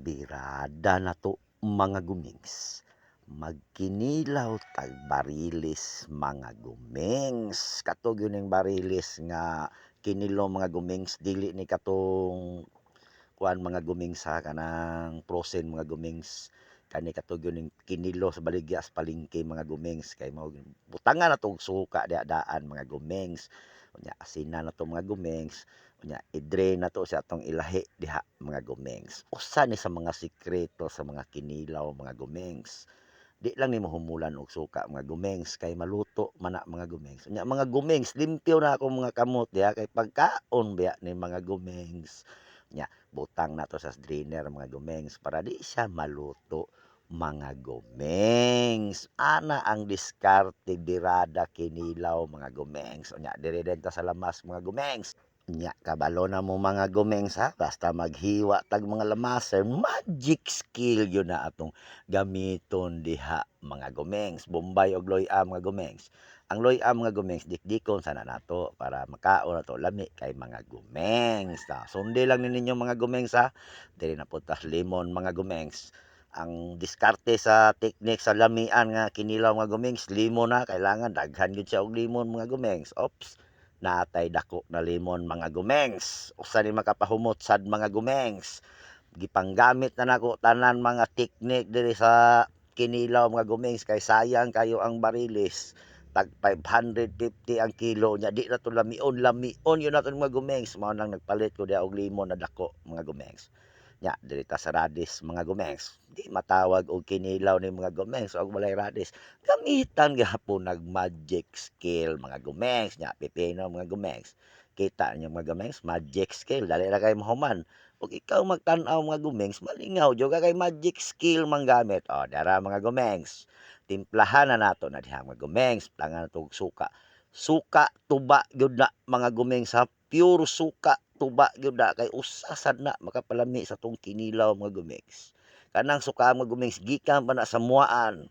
Birada na to mga gumings. Magkinilaw tag barilis mga gumings. Katog yun yung barilis nga kinilo mga gumings. Dili ni katong kuan mga gumings ha kanang frozen mga gumings. Kani katog yun yung kinilo sa baligya sa palengke mga gumings. Kay mao butangan na tong suka daan mga gumings. Unya asina na to mga gumings. Unya i-drain na to sa atong ilahi diha mga gumings. Usa ni sa mga sikreto sa mga kinilaw mga gumings. Di lang nimo humulan og suka mga gumings kay maluto man na mga gumings. Unya mga gumings limpyo na ako mga kamot diha kay pagkaon biya ni mga gumings. Unya butang na to sa drainer mga gumings para di siya maluto mga gumings. Ana ang diskarte birada kinilaw mga gumings. Unya diri ta sa lamas mga gumings. Nya kabalo na mo mga gumings ha, basta maghiwa tag mga lamaser, magic skill yun na atong gamiton diha mga gumings. Bombay og loy-a mga gumings. Ang loy-a mga gumings dikdikon sana nato para makaon nato lami kay mga gumings. Sundi lang ninyo mga gumings ha. Dili na putas lemon mga gumings. Ang diskarte sa teknik sa lamian nga kinilaw mga gumings, limon na kailangan daghan gyud siya og limon mga gumings. Ops natay dako na limon mga gumengs. Usa ni makapahumot sad mga gumengs. Gipanggamit na nako tanan mga teknik diri sa kinilaw mga gumengs kay sayang kayo ang barilis. Tag 550 ang kilo nya di na to lamion yun naton mga gumengs. Mao nang nagpalit ko dia og limon na dako mga gumengs. Nya diri ta sa radis mga gumengs. Di matawag og kinilaw ni mga gumengs og walay radis. Gamitan gihapon nag magic skill mga gumengs nya pipino mga gumengs. Kita niyo mga gumengs magic skill dali ra kay mahuman. Ug ikaw magtan-aw mga gumengs malingaw jud kay magic skill manggamit. O dara mga gumengs. Timplahan na nato na diha mga gumengs. Plangan nato og suka. Suka tuba gyud na mga gumengs ha. Pure suka tuba gyud na kay usa sad na makapalami sa tong kinilaw mga gumengs. Kanang suka mga gumengs gikan pa na sa Muaan.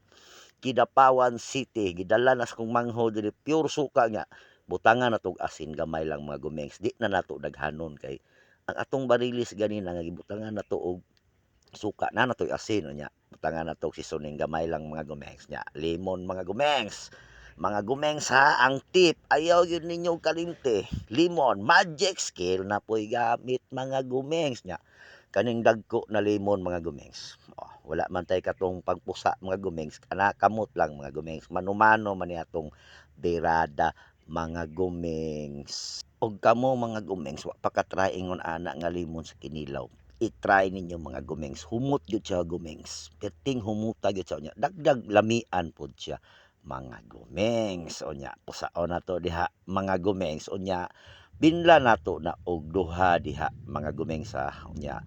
Kidapawan City gidala na sa kong manghod diri pure suka nya butangan na tog asin gamay lang mga gumengs di na nato daghanon kay ang atong barilis ganina nga gibutangan nato og suka na natoy asin nya butangan nato og seasoning gamay lang mga gumengs nya lemon mga gumengs ha ang tip ayaw yun ninyo kalinte lemon magic skill na po'y gamit mga gumengs nya kaning dagko na lemon mga gumengs. Oh, wala man tay katong pagpusa mga gumengs, kana kamot lang mga gumengs. Manumano man ni atong birada mga gumengs. Og kamo mga gumengs, wa pa ka try ingon ana nga lemon sa kinilaw. I-try ninyo mga gumengs. Humot gyud siya gumengs. Perting humuta gyud siya nya. Dagdag lamian pod siya mga gumengs. Onya, pusaon na to diha mga gumengs. Onya, binla nato na og duha diha mga gumengs sa unya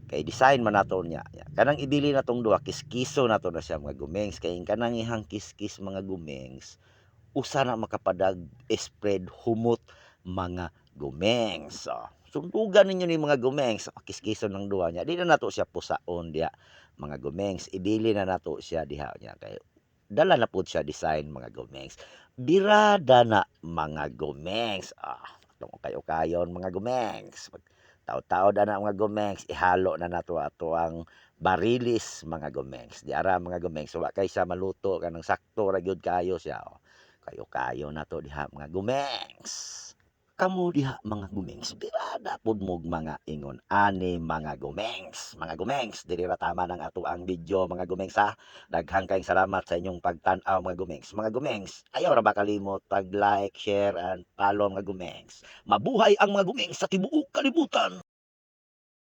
kay design man nato niya. Kanang ibili natong duha kiskiso nato na siya mga gumengs kay kanang ihang kiskis mga gumengs usa na makapadag spread humot mga gumengs. So, sundugan ninyo ni mga gumengs kiskiso ng duha niya. Di na nato siya pusaon diha mga gumengs. Ibili na nato siya diha niya kay dala na pud siya design mga gumengs. Birada na mga gumengs. Atong kayo-kayon mga gumengs. Taod-taod ana mga gumengs, ihalo na nato ato ang barilis mga gumengs. Di ara mga gumengs, wa kay siya maluto kanang sakto ra gyud kayo siya. Oh. Kayo-kayo na to diha mga gumengs. Kamo diha mga gumengs, birada pod mo mga ingon ani mga gumengs. Mga gumengs, diri ra tama ng ato ang video mga gumengs ha. Daghang kayong salamat sa inyong pagtan-aw mga gumengs. Mga gumengs, ayaw ra ba kalimot tag like, share and follow mga gumengs. Mabuhay ang mga gumengs sa tibuok kalibutan.